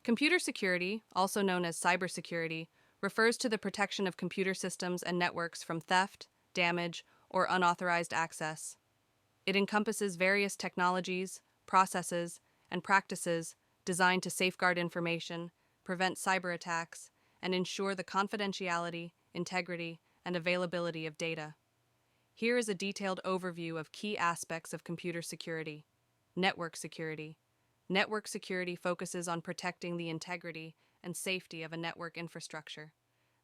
Computer security, also known as cybersecurity, refers to the protection of computer systems and networks from theft, damage, or unauthorized access. It encompasses various technologies, processes, and practices designed to safeguard information, prevent cyber attacks, and ensure the confidentiality, integrity, and availability of data. Here is a detailed overview of key aspects of computer security. Network security. Network security focuses on protecting the integrity and safety of a network infrastructure.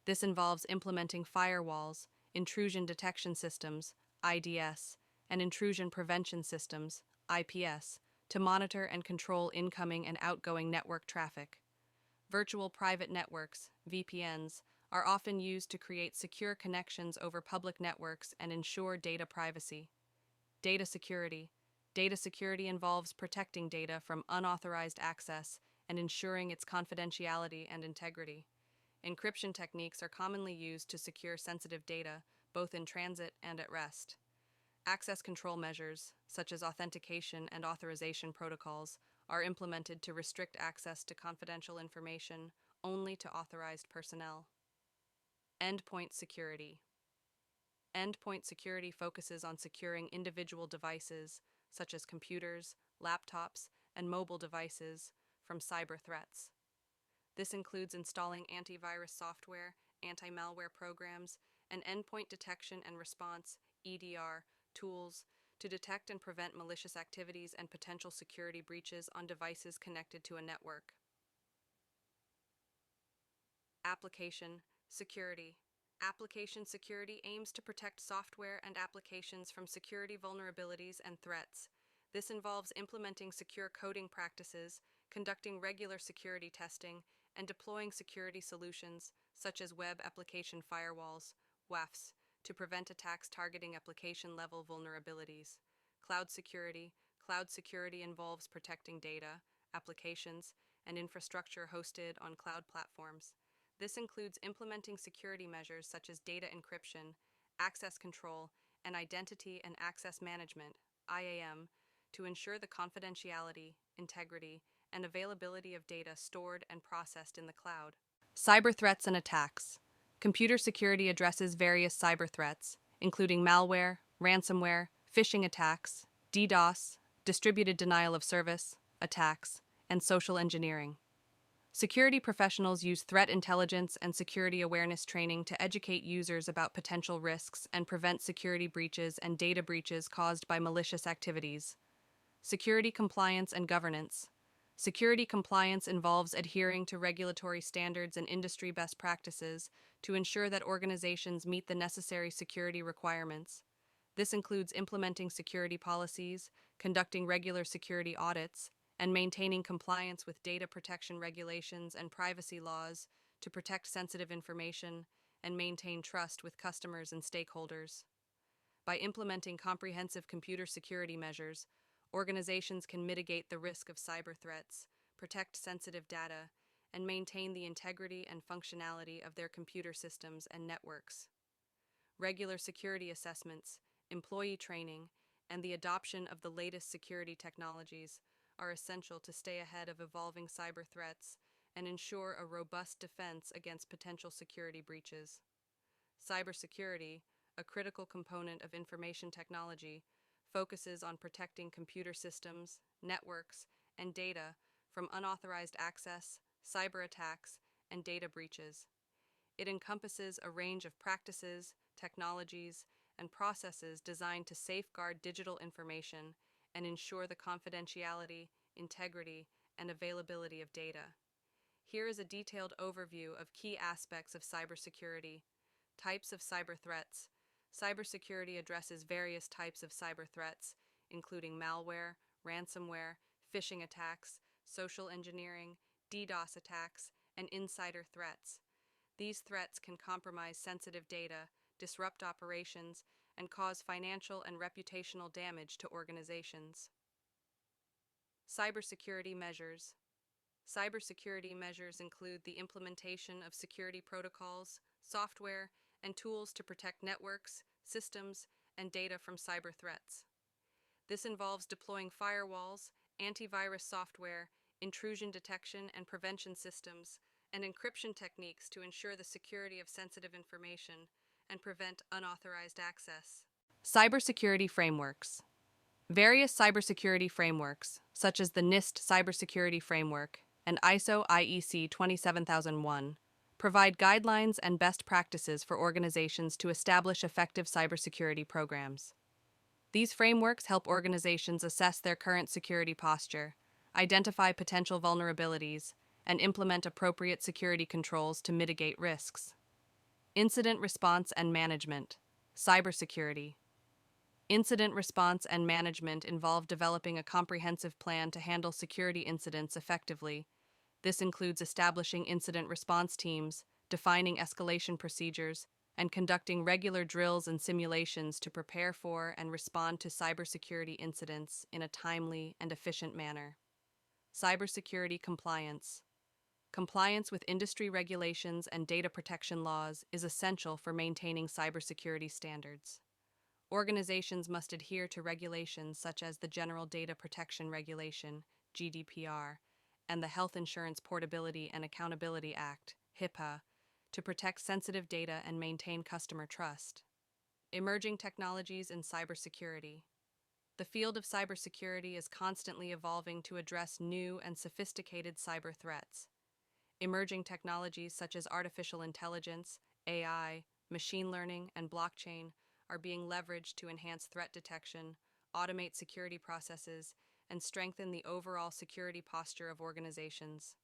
This involves implementing firewalls, intrusion detection systems, IDS, and intrusion prevention systems, IPS, to monitor and control incoming and outgoing network traffic. Virtual private networks, VPNs, are often used to create secure connections over public networks and ensure data privacy. Data security. Data security involves protecting data from unauthorized access and ensuring its confidentiality and integrity. Encryption techniques are commonly used to secure sensitive data, both in transit and at rest. Access control measures, such as authentication and authorization protocols, are implemented to restrict access to confidential information only to authorized personnel. Endpoint security. Endpoint security focuses on securing individual devices, such as computers, laptops, and mobile devices, from cyber threats. This includes installing antivirus software, anti-malware programs, and endpoint detection and response (EDR) tools to detect and prevent malicious activities and potential security breaches on devices connected to a network. Application security. Application security aims to protect software and applications from security vulnerabilities and threats. This involves implementing secure coding practices, conducting regular security testing, and deploying security solutions, such as web application firewalls, WAFs, to prevent attacks targeting application-level vulnerabilities. Cloud security. Cloud security involves protecting data, applications, and infrastructure hosted on cloud platforms. This includes implementing security measures such as data encryption, access control, and identity and access management (IAM) to ensure the confidentiality, integrity, and availability of data stored and processed in the cloud. Cyber threats and attacks. Computer security addresses various cyber threats, including malware, ransomware, phishing attacks, DDoS, distributed denial of service attacks, and social engineering. Security professionals use threat intelligence and security awareness training to educate users about potential risks and prevent security breaches and data breaches caused by malicious activities. Security compliance and governance. Security compliance involves adhering to regulatory standards and industry best practices to ensure that organizations meet the necessary security requirements. This includes implementing security policies, conducting regular security audits, and maintaining compliance with data protection regulations and privacy laws to protect sensitive information and maintain trust with customers and stakeholders. By implementing comprehensive computer security measures, organizations can mitigate the risk of cyber threats, protect sensitive data, and maintain the integrity and functionality of their computer systems and networks. Regular security assessments, employee training, and the adoption of the latest security technologies are essential to stay ahead of evolving cyber threats and ensure a robust defense against potential security breaches. Cybersecurity, a critical component of information technology, focuses on protecting computer systems, networks, and data from unauthorized access, cyber attacks, and data breaches. It encompasses a range of practices, technologies, and processes designed to safeguard digital information and ensure the confidentiality, integrity, and availability of data. Here is a detailed overview of key aspects of cybersecurity. Types of cyber threats. Cybersecurity addresses various types of cyber threats, including malware, ransomware, phishing attacks, social engineering, DDoS attacks, and insider threats. These threats can compromise sensitive data, disrupt operations, and cause financial and reputational damage to organizations. Cybersecurity measures. Cybersecurity measures include the implementation of security protocols, software, and tools to protect networks, systems, and data from cyber threats. This involves deploying firewalls, antivirus software, intrusion detection and prevention systems, and encryption techniques to ensure the security of sensitive information and prevent unauthorized access. Cybersecurity frameworks. Various cybersecurity frameworks, such as the NIST Cybersecurity Framework and ISO IEC 27001, provide guidelines and best practices for organizations to establish effective cybersecurity programs. These frameworks help organizations assess their current security posture, identify potential vulnerabilities, and implement appropriate security controls to mitigate risks. Incident response and management. Cybersecurity. Incident response and management involve developing a comprehensive plan to handle security incidents effectively. This includes establishing incident response teams, defining escalation procedures, and conducting regular drills and simulations to prepare for and respond to cybersecurity incidents in a timely and efficient manner. Cybersecurity compliance. Compliance with industry regulations and data protection laws is essential for maintaining cybersecurity standards. Organizations must adhere to regulations such as the General Data Protection Regulation, GDPR, and the Health Insurance Portability and Accountability Act, HIPAA, to protect sensitive data and maintain customer trust. Emerging technologies in cybersecurity. The field of cybersecurity is constantly evolving to address new and sophisticated cyber threats. Emerging technologies such as artificial intelligence, AI, machine learning, and blockchain are being leveraged to enhance threat detection, automate security processes, and strengthen the overall security posture of organizations.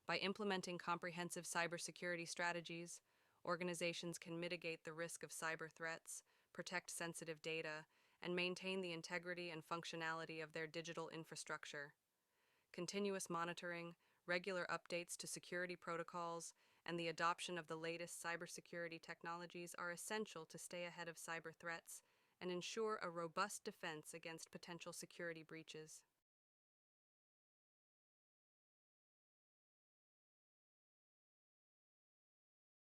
By implementing comprehensive cybersecurity strategies, organizations can mitigate the risk of cyber threats, protect sensitive data, and maintain the integrity and functionality of their digital infrastructure. Continuous monitoring, regular updates to security protocols, and the adoption of the latest cybersecurity technologies are essential to stay ahead of cyber threats and ensure a robust defense against potential security breaches.